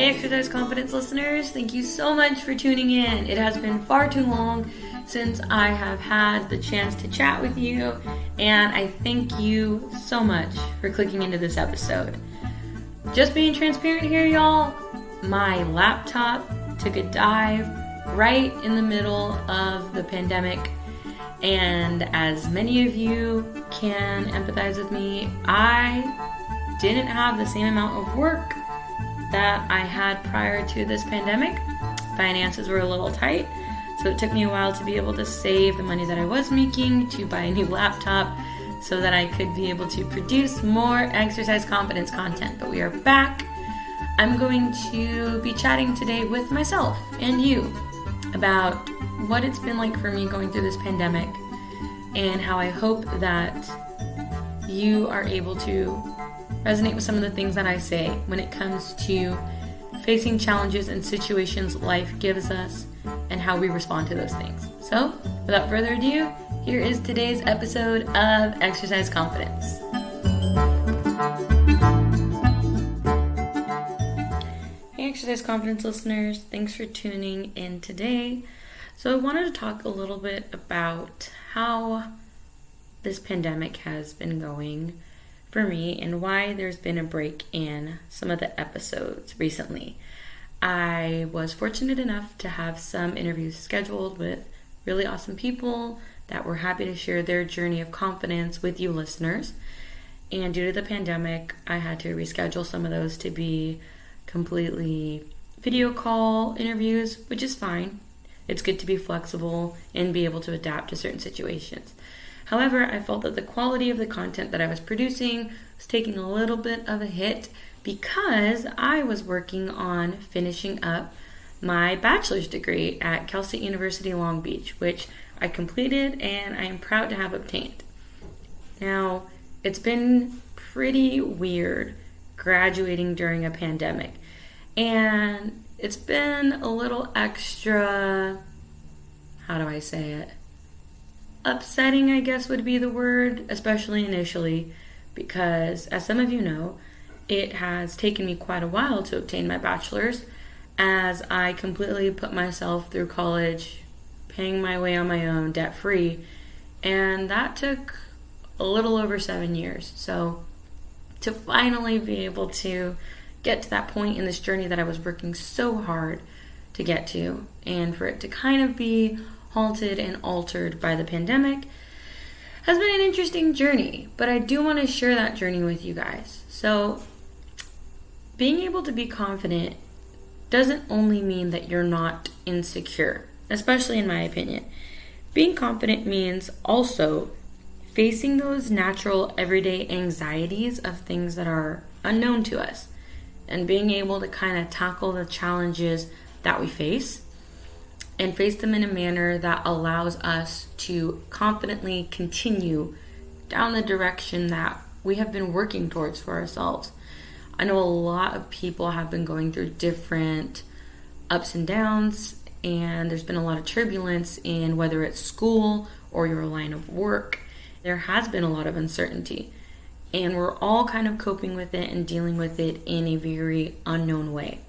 Hey Exercise Confidence listeners, thank you so much for tuning in. It has been far too long since I have had the chance to chat with you, and I thank you so much for clicking into this episode. Just being transparent here, y'all, my laptop took a dive right in the middle of the pandemic, and as many of you can empathize with me, I didn't have the same amount of work that I had prior to this pandemic. Finances were a little tight, so it took me a while to be able to save the money that I was making to buy a new laptop so that I could be able to produce more exercise confidence content. But we are back. I'm going to be chatting today with myself and you about what it's been like for me going through this pandemic and how I hope that you are able to resonate with some of the things that I say when it comes to facing challenges and situations life gives us and how we respond to those things. So, without further ado, here is today's episode of Exercise Confidence. Hey Exercise Confidence listeners, thanks for tuning in today. So I wanted to talk a little bit about how this pandemic has been going for me and why there's been a break in some of the episodes recently. I was fortunate enough to have some interviews scheduled with really awesome people that were happy to share their journey of confidence with you listeners. And due to the pandemic, I had to reschedule some of those to be completely video call interviews, which is fine. It's good to be flexible and be able to adapt to certain situations. However, I felt that the quality of the content that I was producing was taking a little bit of a hit because I was working on finishing up my bachelor's degree at Cal State University Long Beach, which I completed and I am proud to have obtained. Now, it's been pretty weird graduating during a pandemic, and it's been a little extra, how do I say it? Upsetting, I guess would be the word, especially initially, because as some of you know, it has taken me quite a while to obtain my bachelor's as I completely put myself through college, paying my way on my own, debt-free, and that took a little over 7 years. So to finally be able to get to that point in this journey that I was working so hard to get to, and for it to kind of be halted and altered by the pandemic has been an interesting journey, but I do want to share that journey with you guys. So being able to be confident doesn't only mean that you're not insecure, especially in my opinion. Being confident means also facing those natural everyday anxieties of things that are unknown to us and being able to kind of tackle the challenges that we face and face them in a manner that allows us to confidently continue down the direction that we have been working towards for ourselves. I know a lot of people have been going through different ups and downs, and there's been a lot of turbulence in whether it's school or your line of work. There has been a lot of uncertainty, and we're all kind of coping with it and dealing with it in a very unknown way.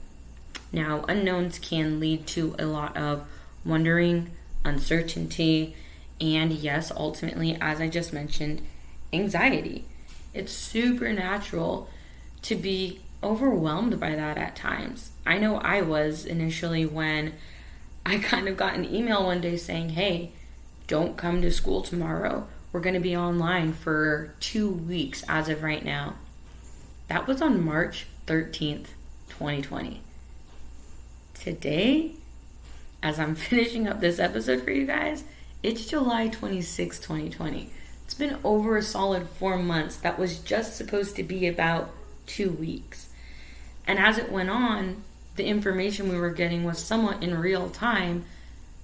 Now, unknowns can lead to a lot of wondering, uncertainty, and yes, ultimately, as I just mentioned, anxiety. It's super natural to be overwhelmed by that at times. I know I was initially when I kind of got an email one day saying, hey, don't come to school tomorrow. We're going to be online for 2 weeks as of right now. That was on March 13th, 2020. Today, as I'm finishing up this episode for you guys, it's July 26, 2020. It's been over a solid 4 months. That was just supposed to be about 2 weeks. And as it went on, the information we were getting was somewhat in real time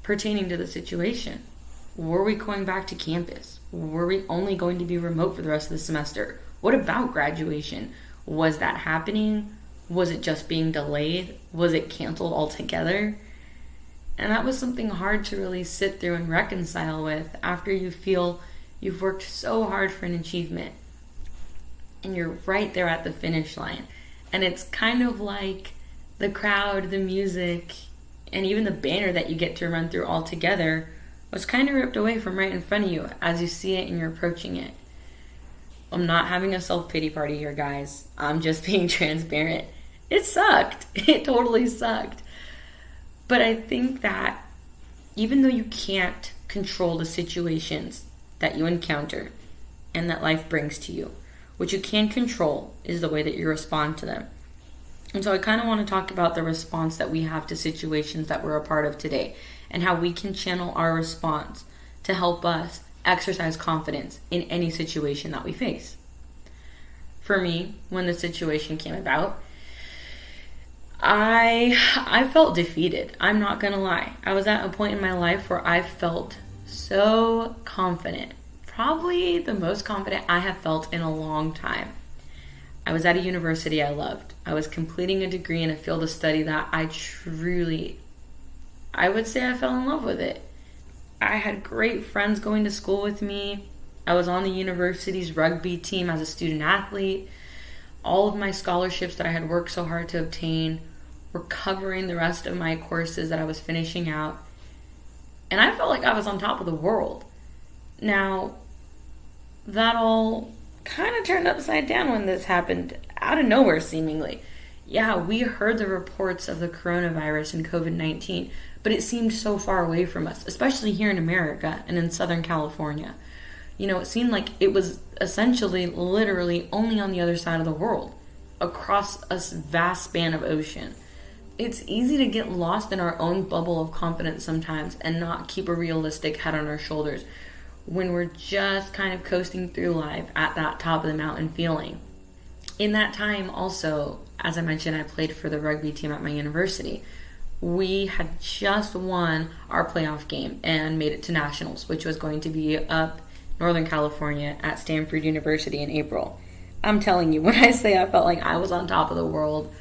pertaining to the situation. Were we going back to campus? Were we only going to be remote for the rest of the semester? What about graduation? Was that happening? Was it just being delayed? Was it canceled altogether? And that was something hard to really sit through and reconcile with after you feel you've worked so hard for an achievement and you're right there at the finish line. And it's kind of like The crowd, the music, and even the banner that you get to run through all together was kind of ripped away from right in front of you as you see it and you're approaching it. I'm not having a self-pity party here, guys. I'm just being transparent. It sucked. It totally sucked. But I think that even though you can't control the situations that you encounter and that life brings to you, what you can control is the way that you respond to them. And so I kind of want to talk about the response that we have to situations that we're a part of today and how we can channel our response to help us exercise confidence in any situation that we face. For me, when the situation came about, I felt defeated. I'm not going to lie. I was at a point in my life where I felt so confident. Probably the most confident I have felt in a long time. I was at a university I loved. I was completing a degree in a field of study that I would say I fell in love with it. I had great friends going to school with me. I was on the university's rugby team as a student athlete. All of my scholarships that I had worked so hard to obtain were covering the rest of my courses that I was finishing out. And I felt like I was on top of the world. Now, that all kind of turned upside down when this happened out of nowhere, seemingly. Yeah, we heard the reports of the coronavirus and COVID-19, but it seemed so far away from us, especially here in America and in Southern California. It seemed like it was essentially, literally, only on the other side of the world, across a vast span of ocean. It's easy to get lost in our own bubble of confidence sometimes and not keep a realistic head on our shoulders when we're just kind of coasting through life at that top of the mountain feeling. In that time also, as I mentioned, I played for the rugby team at my university. We had just won our playoff game and made it to nationals, which was going to be up Northern California at Stanford University in April. I'm telling you, when I say I felt like I was on top of the world,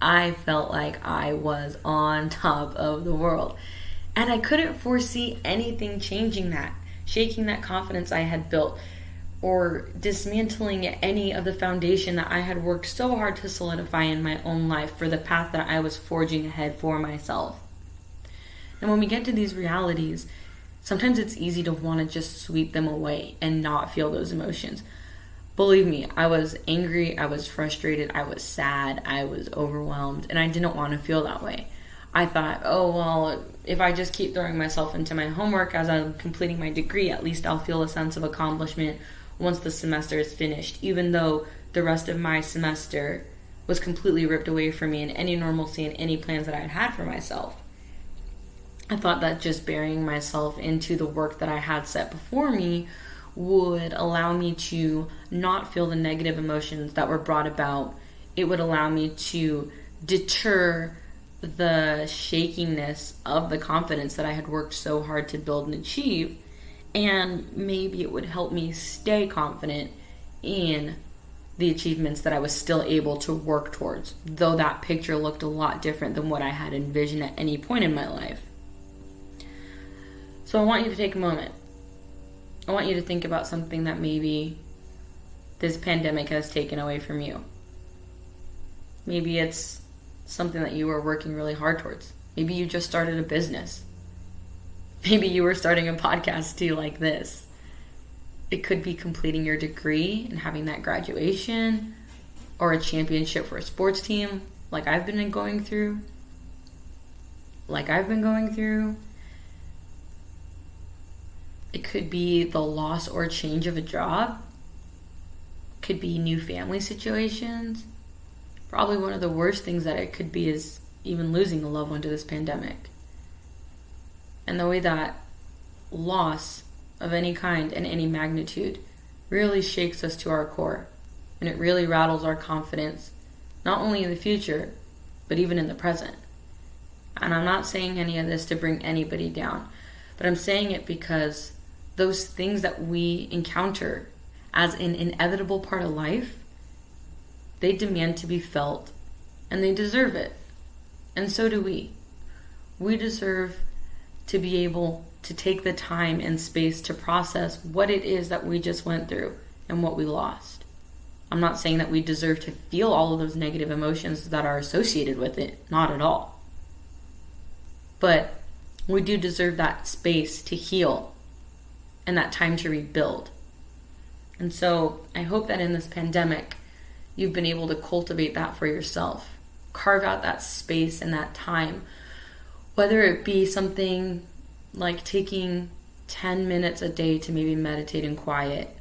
I felt like I was on top of the world. And I couldn't foresee anything changing that, shaking that confidence I had built, or dismantling any of the foundation that I had worked so hard to solidify in my own life for the path that I was forging ahead for myself. And when we get to these realities, sometimes it's easy to want to just sweep them away and not feel those emotions. Believe me, I was angry, I was frustrated, I was sad, I was overwhelmed, and I didn't want to feel that way. I thought, oh, well, if I just keep throwing myself into my homework as I'm completing my degree, at least I'll feel a sense of accomplishment once the semester is finished, even though the rest of my semester was completely ripped away from me and any normalcy and any plans that I had for myself. I thought that just burying myself into the work that I had set before me would allow me to not feel the negative emotions that were brought about. It would allow me to deter the shakiness of the confidence that I had worked so hard to build and achieve, and maybe it would help me stay confident in the achievements that I was still able to work towards, though that picture looked a lot different than what I had envisioned at any point in my life. So I want you to take a moment. I want you to think about something that maybe this pandemic has taken away from you. Maybe it's something that you were working really hard towards. Maybe you just started a business. Maybe you were starting a podcast too, like this. It could be completing your degree and having that graduation, or a championship for a sports team, like I've been going through. It could be the loss or change of a job. It could be new family situations. Probably one of the worst things that it could be is even losing a loved one to this pandemic. And the way that loss of any kind and any magnitude really shakes us to our core. And it really rattles our confidence, not only in the future, but even in the present. And I'm not saying any of this to bring anybody down, but I'm saying it because those things that we encounter as an inevitable part of life, they demand to be felt, and they deserve it. And so do we. We deserve to be able to take the time and space to process what it is that we just went through and what we lost. I'm not saying that we deserve to feel all of those negative emotions that are associated with it. Not at all. But we do deserve that space to heal and that time to rebuild. And so I hope that in this pandemic, you've been able to cultivate that for yourself. Carve out that space and that time. Whether it be something like taking 10 minutes a day to maybe meditate in quiet.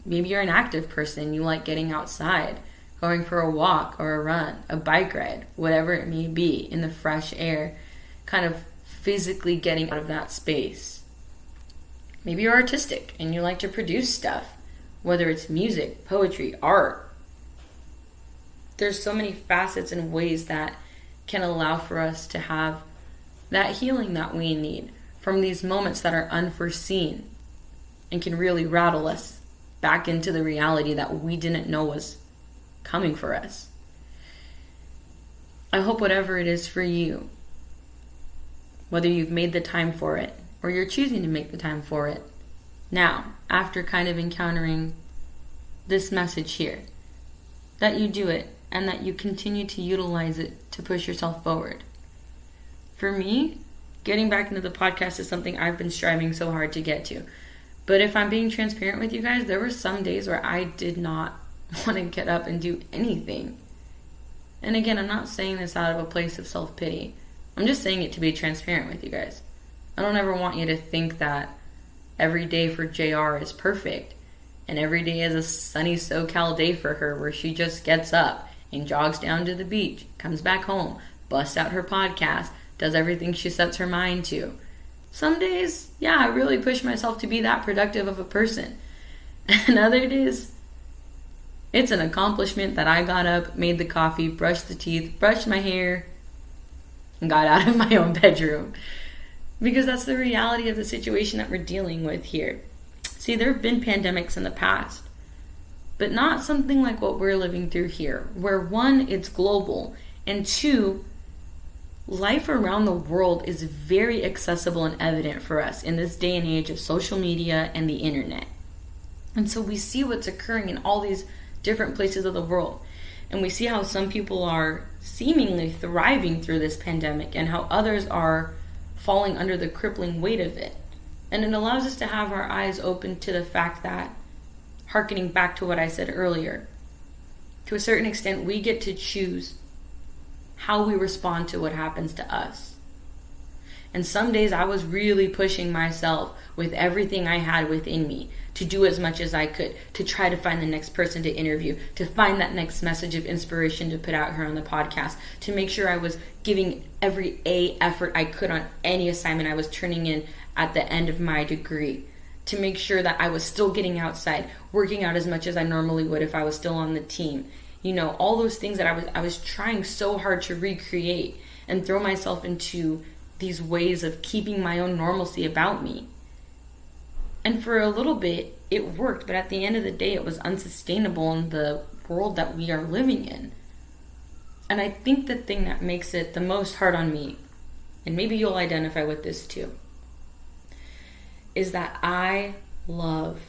Maybe you're an active person. You like getting outside, going for a walk or a run, a bike ride, whatever it may be, in the fresh air, kind of physically getting out of that space. Maybe you're artistic and you like to produce stuff, whether it's music, poetry, art. There's so many facets and ways that can allow for us to have that healing that we need from these moments that are unforeseen and can really rattle us back into the reality that we didn't know was coming for us. I hope whatever it is for you, whether you've made the time for it or you're choosing to make the time for it now, after kind of encountering this message here, that you do it and that you continue to utilize it to push yourself forward. For me, getting back into the podcast is something I've been striving so hard to get to. But if I'm being transparent with you guys, there were some days where I did not want to get up and do anything. And again, I'm not saying this out of a place of self-pity. I'm just saying it to be transparent with you guys. I don't ever want you to think that every day for JR is perfect and every day is a sunny SoCal day for her where she just gets up and jogs down to the beach, comes back home, busts out her podcast, does everything she sets her mind to. Some days, yeah, I really push myself to be that productive of a person. And other days, it's an accomplishment that I got up, made the coffee, brushed the teeth, brushed my hair, and got out of my own bedroom. Because that's the reality of the situation that we're dealing with here. See, there have been pandemics in the past, but not something like what we're living through here, where one, it's global, and two, life around the world is very accessible and evident for us in this day and age of social media and the internet. And so we see what's occurring in all these different places of the world. And we see how some people are seemingly thriving through this pandemic and how others are falling under the crippling weight of it. And it allows us to have our eyes open to the fact that, hearkening back to what I said earlier, to a certain extent, we get to choose how we respond to what happens to us. And some days I was really pushing myself with everything I had within me to do as much as I could, to try to find the next person to interview, to find that next message of inspiration to put out here on the podcast, to make sure I was giving every effort I could on any assignment I was turning in at the end of my degree, to make sure that I was still getting outside, working out as much as I normally would if I was still on the team. You know, all those things that I was trying so hard to recreate and throw myself into these ways of keeping my own normalcy about me. And for a little bit, it worked, but at the end of the day, it was unsustainable in the world that we are living in. And I think the thing that makes it the most hard on me, and maybe you'll identify with this too, is that I love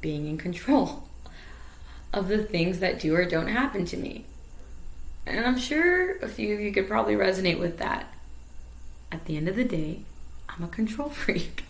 being in control of the things that do or don't happen to me. And I'm sure a few of you could probably resonate with that. At the end of the day, I'm a control freak.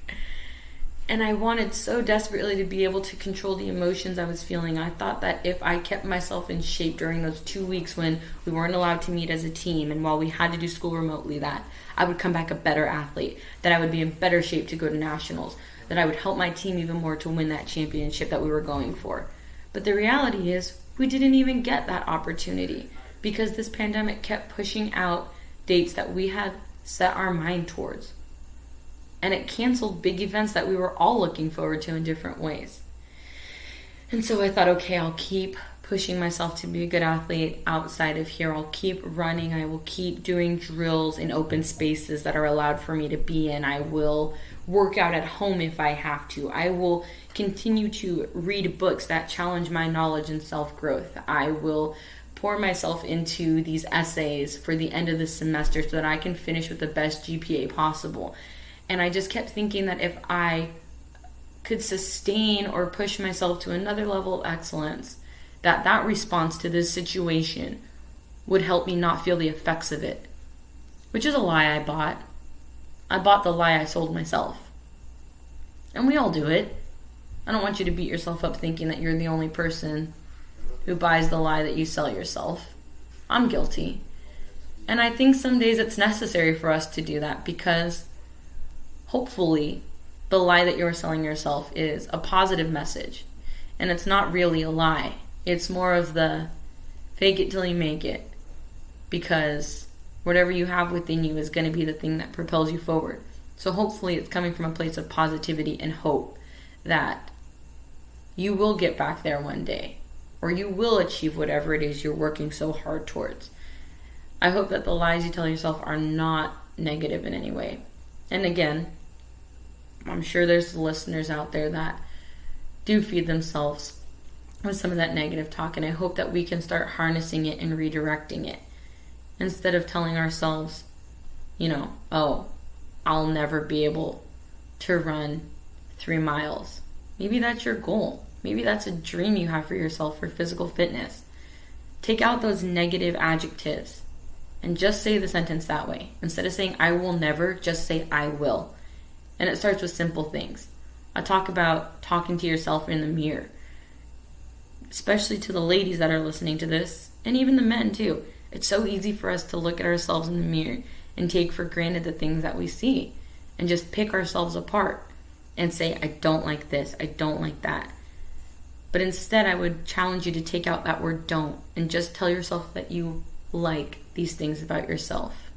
And I wanted so desperately to be able to control the emotions I was feeling. I thought that if I kept myself in shape during those 2 weeks when we weren't allowed to meet as a team and while we had to do school remotely, that I would come back a better athlete, that I would be in better shape to go to nationals, that I would help my team even more to win that championship that we were going for. But the reality is we didn't even get that opportunity because this pandemic kept pushing out dates that we had set our mind towards. And it canceled big events that we were all looking forward to in different ways. And so I thought, okay, I'll keep pushing myself to be a good athlete outside of here. I'll keep running. I will keep doing drills in open spaces that are allowed for me to be in. I will work out at home if I have to. I will continue to read books that challenge my knowledge and self-growth. I will pour myself into these essays for the end of the semester so that I can finish with the best GPA possible. And I just kept thinking that if I could sustain or push myself to another level of excellence, that response to this situation would help me not feel the effects of it. Which is a lie I bought. I bought the lie I sold myself. And we all do it. I don't want you to beat yourself up thinking that you're the only person who buys the lie that you sell yourself. I'm guilty. And I think some days it's necessary for us to do that, because hopefully the lie that you're selling yourself is a positive message. And it's not really a lie. It's more of the fake it till you make it. Because whatever you have within you is going to be the thing that propels you forward. So hopefully it's coming from a place of positivity and hope that you will get back there one day, or you will achieve whatever it is you're working so hard towards. I hope that the lies you tell yourself are not negative in any way. And again, I'm sure there's listeners out there that do feed themselves with some of that negative talk, and I hope that we can start harnessing it and redirecting it. Instead of telling ourselves, oh, I'll never be able to run 3 miles. Maybe that's your goal. Maybe that's a dream you have for yourself for physical fitness. Take out those negative adjectives and just say the sentence that way. Instead of saying I will never, just say I will. And it starts with simple things. I talk about talking to yourself in the mirror, especially to the ladies that are listening to this, and even the men too. It's so easy for us to look at ourselves in the mirror and take for granted the things that we see and just pick ourselves apart and say, I don't like this, I don't like that. But instead, I would challenge you to take out that word don't and just tell yourself that you like these things about yourself.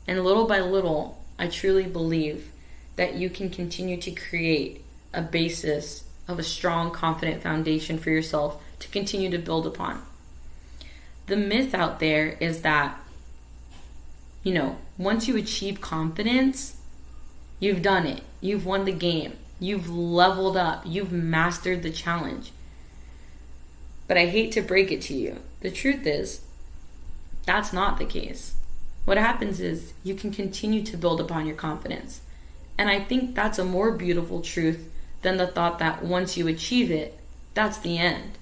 And little by little, I truly believe that you can continue to create a basis of a strong, confident foundation for yourself to continue to build upon. The myth out there is that, once you achieve confidence, you've done it. You've won the game. You've leveled up. You've mastered the challenge. But I hate to break it to you. The truth is, that's not the case. What happens is you can continue to build upon your confidence. And I think that's a more beautiful truth than the thought that once you achieve it, that's the end.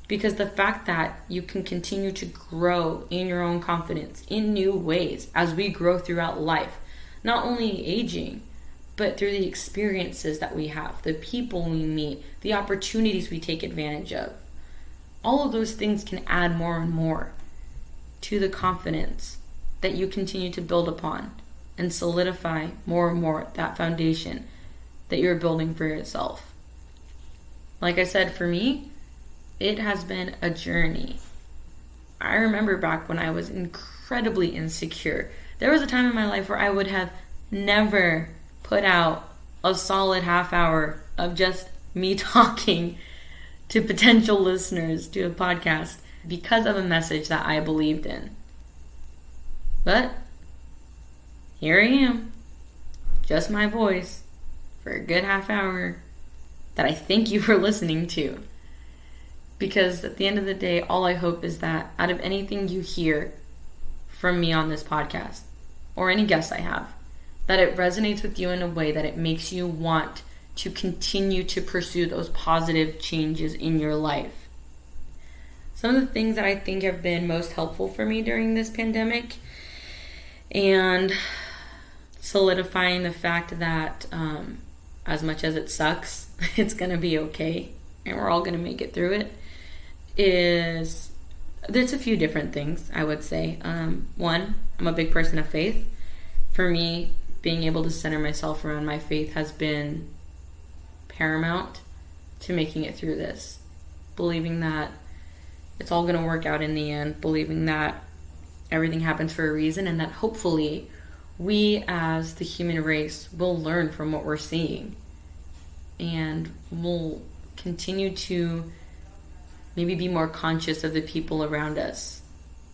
Because the fact that you can continue to grow in your own confidence in new ways as we grow throughout life, not only aging, but through the experiences that we have, the people we meet, the opportunities we take advantage of. All of those things can add more and more to the confidence that you continue to build upon and solidify more and more that foundation that you're building for yourself. Like I said, for me, it has been a journey. I remember back when I was incredibly insecure. There was a time in my life where I would have never put out a solid half hour of just me talking to potential listeners to a podcast because of a message that I believed in. But here I am, just my voice for a good half hour that I thank you for listening to. Because at the end of the day, all I hope is that out of anything you hear from me on this podcast, or any guests I have, that it resonates with you in a way that it makes you want to continue to pursue those positive changes in your life. Some of the things that I think have been most helpful for me during this pandemic, and solidifying the fact that as much as it sucks, it's going to be okay, and we're all going to make it through it, is there's a few different things I would say. One, I'm a big person of faith. For me, being able to center myself around my faith has been paramount to making it through this. Believing that it's all going to work out in the end. Believing that everything happens for a reason, and that hopefully we as the human race will learn from what we're seeing. And we'll continue to maybe be more conscious of the people around us.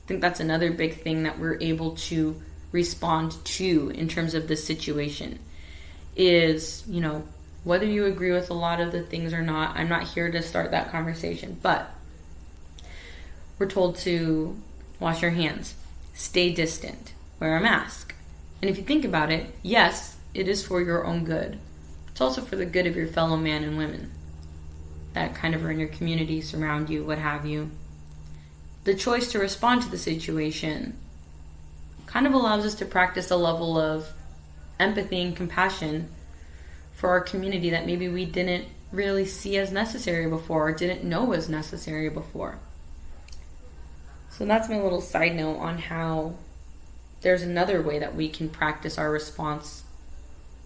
I think that's another big thing that we're able to respond to in terms of this situation is, whether you agree with a lot of the things or not, I'm not here to start that conversation, but we're told to wash your hands, stay distant, wear a mask. And if you think about it, yes, it is for your own good. It's also for the good of your fellow man and women. that kind of are in your community, surround you, what have you. The choice to respond to the situation kind of allows us to practice a level of empathy and compassion for our community that maybe we didn't really see as necessary before or didn't know was necessary before. So that's my little side note on how there's another way that we can practice our response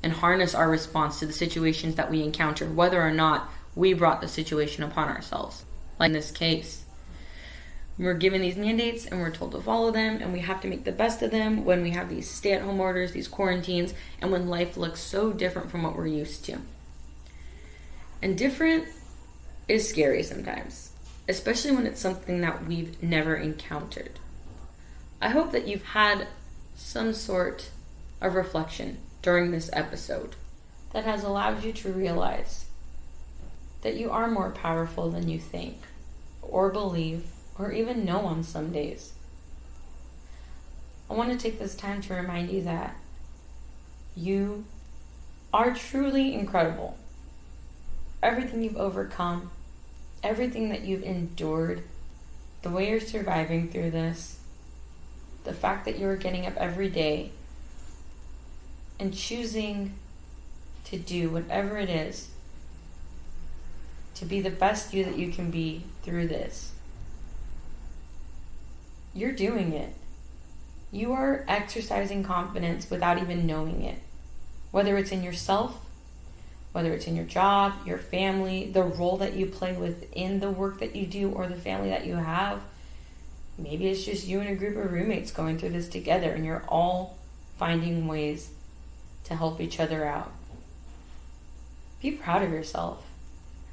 and harness our response to the situations that we encounter, whether or not we brought the situation upon ourselves. Like in this case, we're given these mandates and we're told to follow them, and we have to make the best of them when we have these stay-at-home orders, these quarantines, and when life looks so different from what we're used to. And different is scary sometimes, especially when it's something that we've never encountered. I hope that you've had some sort of reflection during this episode that has allowed you to realize that you are more powerful than you think, or believe, or even know on some days. I want to take this time to remind you that you are truly incredible. Everything you've overcome, everything that you've endured, the way you're surviving through this, the fact that you're getting up every day and choosing to do whatever it is to be the best you that you can be through this. You're doing it. You are exercising confidence without even knowing it. Whether it's in yourself, whether it's in your job, your family, the role that you play within the work that you do or the family that you have. Maybe it's just you and a group of roommates going through this together and you're all finding ways to help each other out. Be proud of yourself.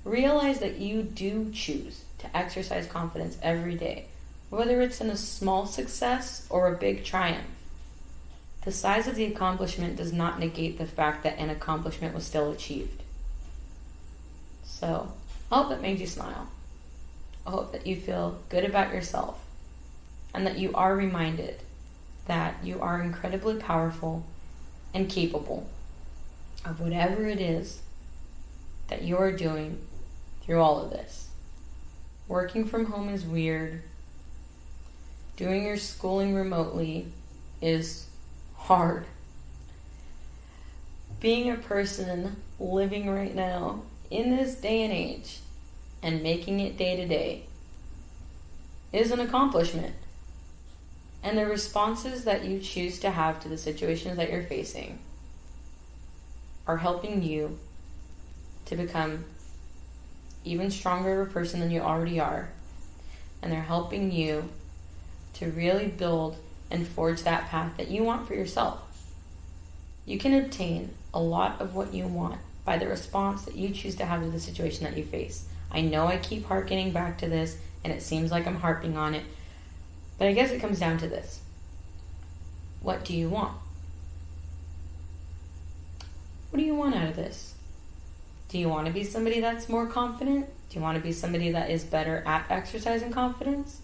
Realize that you do choose to exercise confidence every day, whether it's in a small success or a big triumph. The size of the accomplishment does not negate the fact that an accomplishment was still achieved. So, I hope that made you smile. I hope that you feel good about yourself and that you are reminded that you are incredibly powerful and capable of whatever it is that you are doing through all of this. Working from home is weird. Doing your schooling remotely is hard. Being a person living right now in this day and age and making it day to day is an accomplishment. And the responses that you choose to have to the situations that you're facing are helping you to become even stronger of a person than you already are. And they're helping you to really build and forge that path that you want for yourself. You can obtain a lot of what you want by the response that you choose to have to the situation that you face. I know I keep harkening back to this, and it seems like I'm harping on it, but I guess it comes down to this. What do you want? What do you want out of this? Do you want to be somebody that's more confident? Do you want to be somebody that is better at exercising confidence?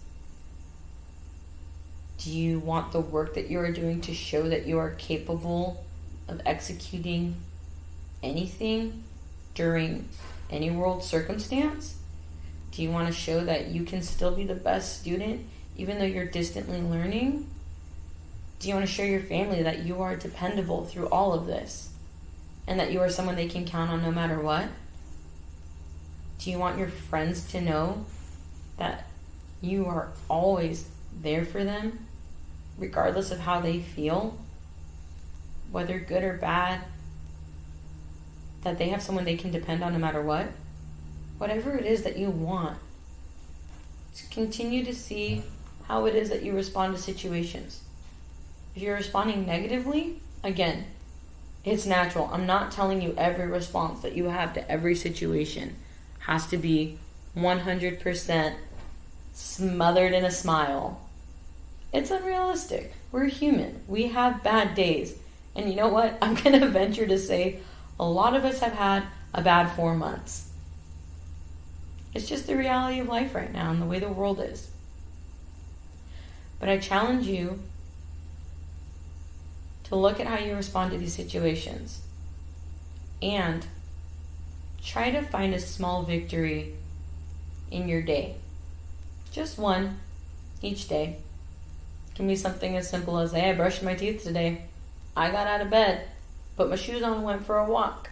Do you want the work that you are doing to show that you are capable of executing anything during any world circumstance? Do you want to show that you can still be the best student even though you're distantly learning? Do you want to show your family that you are dependable through all of this and that you are someone they can count on no matter what? Do you want your friends to know that you are always there for them, regardless of how they feel, whether good or bad, that they have someone they can depend on no matter what? Whatever it is that you want, just continue to see how it is that you respond to situations. If you're responding negatively, again, it's natural. I'm not telling you every response that you have to every situation has to be 100% smothered in a smile. It's unrealistic. We're human. We have bad days. And you know what? I'm going to venture to say a lot of us have had a bad 4 months. It's just the reality of life right now and the way the world is. But I challenge you to look at how you respond to these situations and try to find a small victory in your day. Just one each day. It can be something as simple as, hey, I brushed my teeth today. I got out of bed, put my shoes on, and went for a walk.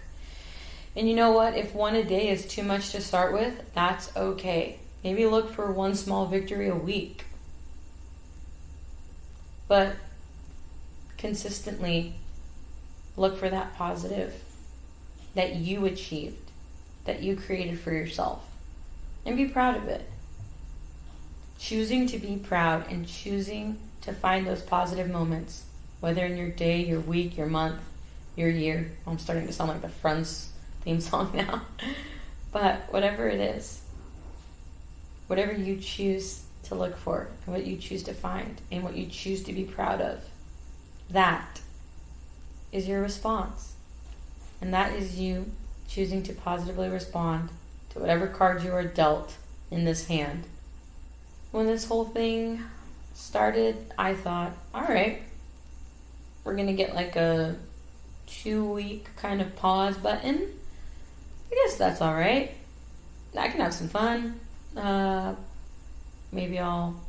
And you know what? If one a day is too much to start with, that's okay. Maybe look for one small victory a week. But consistently look for that positive that you achieved, that you created for yourself, and be proud of it. Choosing to be proud and choosing to find those positive moments, whether in your day, your week, your month, your year. I'm starting to sound like the Friends theme song now. But whatever it is, whatever you choose to look for, and what you choose to find, and what you choose to be proud of, that is your response. And that is you choosing to positively respond to whatever card you are dealt in this hand. When this whole thing started, I thought, all right, we're going to get like a 2-week kind of pause button. I guess that's all right. I can have some fun. Maybe I'll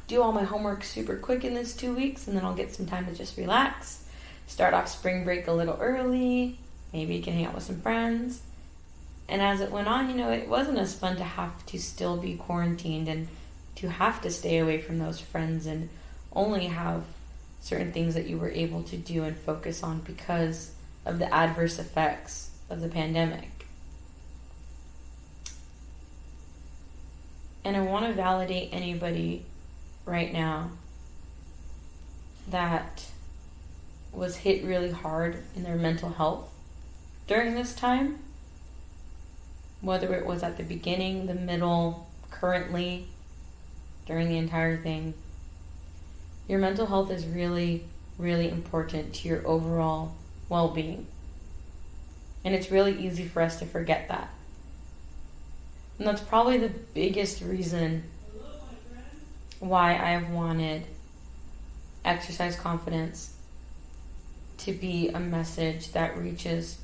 do all my homework super quick in this 2 weeks, and then I'll get some time to just relax. Start off spring break a little early. Maybe you can hang out with some friends. And as it went on, it wasn't as fun to have to still be quarantined and to have to stay away from those friends and only have certain things that you were able to do and focus on because of the adverse effects of the pandemic. And I want to validate anybody right now that was hit really hard in their mental health during this time, whether it was at the beginning, the middle, currently, during the entire thing. Your mental health is really, really important to your overall well-being. And it's really easy for us to forget that. And that's probably the biggest reason why I have wanted Exercise Confidence to be a message that reaches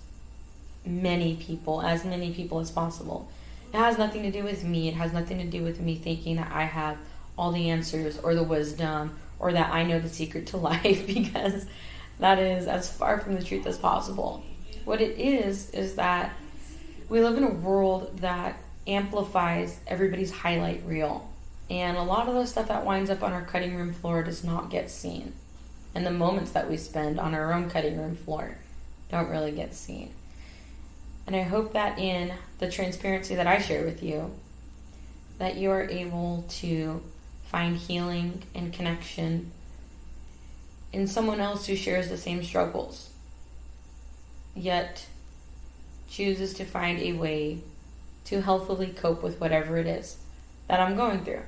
many people as possible. It has nothing to do with me. It has nothing to do with me thinking that I have all the answers or the wisdom or that I know the secret to life, because that is as far from the truth as possible. What it is that we live in a world that amplifies everybody's highlight reel. And a lot of the stuff that winds up on our cutting room floor does not get seen. And the moments that we spend on our own cutting room floor don't really get seen. And I hope that in the transparency that I share with you, that you are able to find healing and connection in someone else who shares the same struggles, yet chooses to find a way to healthily cope with whatever it is that I'm going through,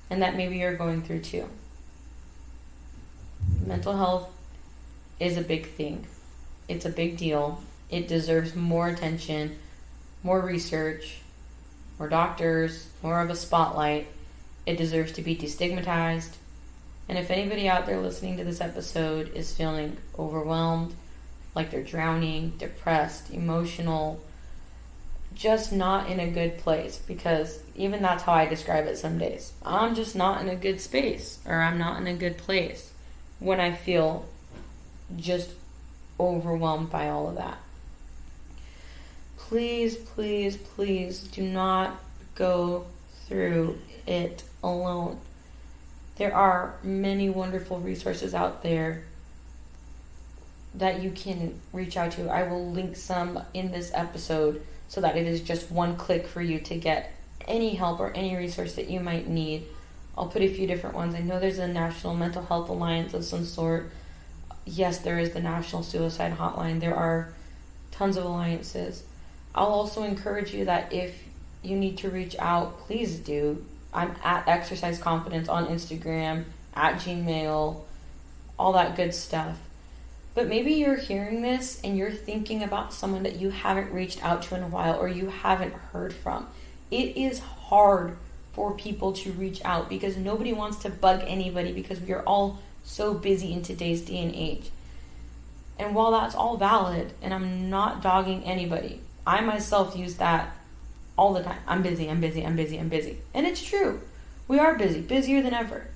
and that maybe you're going through too. Mental health is a big thing. It's a big deal. It deserves more attention, more research, more doctors, more of a spotlight. It deserves to be destigmatized. And if anybody out there listening to this episode is feeling overwhelmed, like they're drowning, depressed, emotional, just not in a good place, because even that's how I describe it some days. I'm just not in a good space, or I'm not in a good place when I feel just overwhelmed by all of that. Please, please, please do not go through it alone. There are many wonderful resources out there that you can reach out to. I will link some in this episode so that it is just one click for you to get any help or any resource that you might need. I'll put a few different ones. I know there's a National Mental Health Alliance of some sort. Yes, there is the National Suicide Hotline. There are tons of alliances. I'll also encourage you that if you need to reach out, please do. I'm at Exercise Confidence on Instagram, at Gmail, all that good stuff. But maybe you're hearing this and you're thinking about someone that you haven't reached out to in a while or you haven't heard from. It is hard for people to reach out because nobody wants to bug anybody because we are all so busy in today's day and age. And while that's all valid, and I'm not dogging anybody, I myself use that all the time. I'm busy, I'm busy, I'm busy, I'm busy. And it's true. We are busy, busier than ever.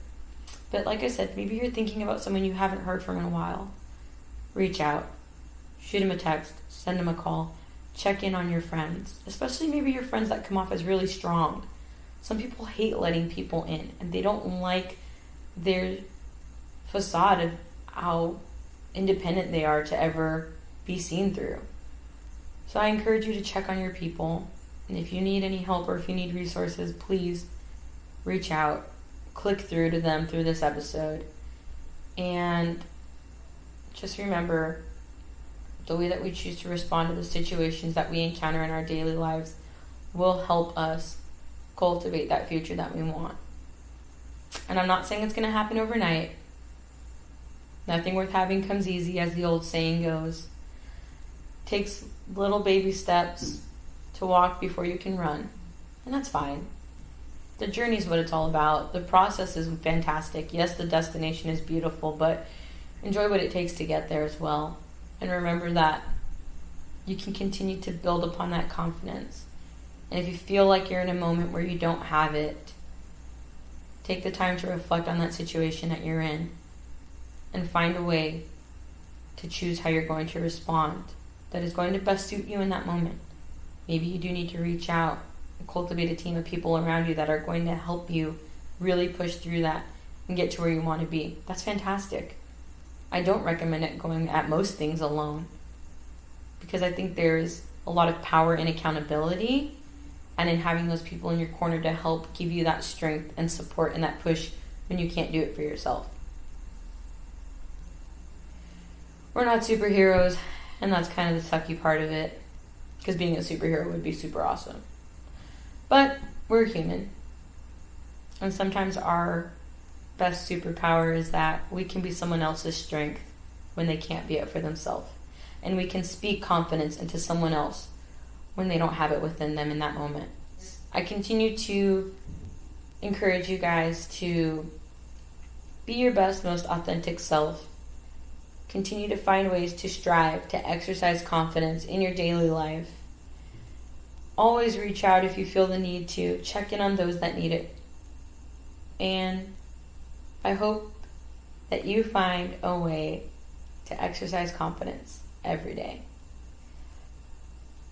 But like I said, maybe you're thinking about someone you haven't heard from in a while. Reach out. Shoot them a text. Send them a call. Check in on your friends. Especially maybe your friends that come off as really strong. Some people hate letting people in. And they don't like their facade of how independent they are to ever be seen through. So I encourage you to check on your people. And if you need any help or if you need resources, please reach out. Click through to them through this episode. And just remember, the way that we choose to respond to the situations that we encounter in our daily lives will help us cultivate that future that we want. And I'm not saying it's going to happen overnight. Nothing worth having comes easy, as the old saying goes. It takes little baby steps to walk before you can run. And that's fine. The journey is what it's all about. The process is fantastic. Yes, the destination is beautiful, but enjoy what it takes to get there as well. And remember that you can continue to build upon that confidence. And if you feel like you're in a moment where you don't have it, take the time to reflect on that situation that you're in and find a way to choose how you're going to respond that is going to best suit you in that moment. Maybe you do need to reach out and cultivate a team of people around you that are going to help you really push through that and get to where you want to be. That's fantastic. I don't recommend it going at most things alone, because I think there's a lot of power in accountability and in having those people in your corner to help give you that strength and support and that push when you can't do it for yourself. We're not superheroes, and that's kind of the sucky part of it, because being a superhero would be super awesome. But we're human, and sometimes our best superpower is that we can be someone else's strength when they can't be it for themselves. And we can speak confidence into someone else when they don't have it within them in that moment. I continue to encourage you guys to be your best, most authentic self. Continue to find ways to strive to exercise confidence in your daily life. Always reach out if you feel the need to. Check in on those that need it. And I hope that you find a way to exercise confidence every day.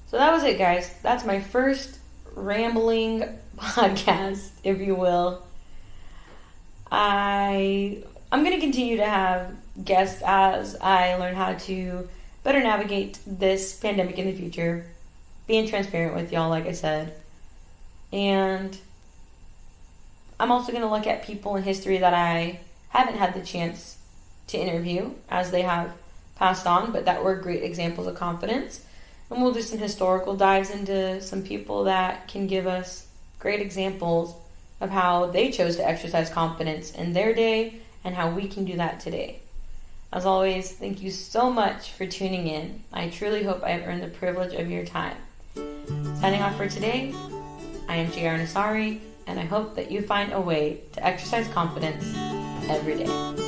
So that was it, guys. That's my first rambling podcast, if you will. I'm going to continue to have guests as I learn how to better navigate this pandemic in the future. Being transparent with y'all, like I said. And I'm also going to look at people in history that I haven't had the chance to interview as they have passed on, but that were great examples of confidence. And we'll do some historical dives into some people that can give us great examples of how they chose to exercise confidence in their day and how we can do that today. As always, thank you so much for tuning in. I truly hope I have earned the privilege of your time. Signing off for today, I am Nessary, and I hope that you find a way to exercise confidence every day.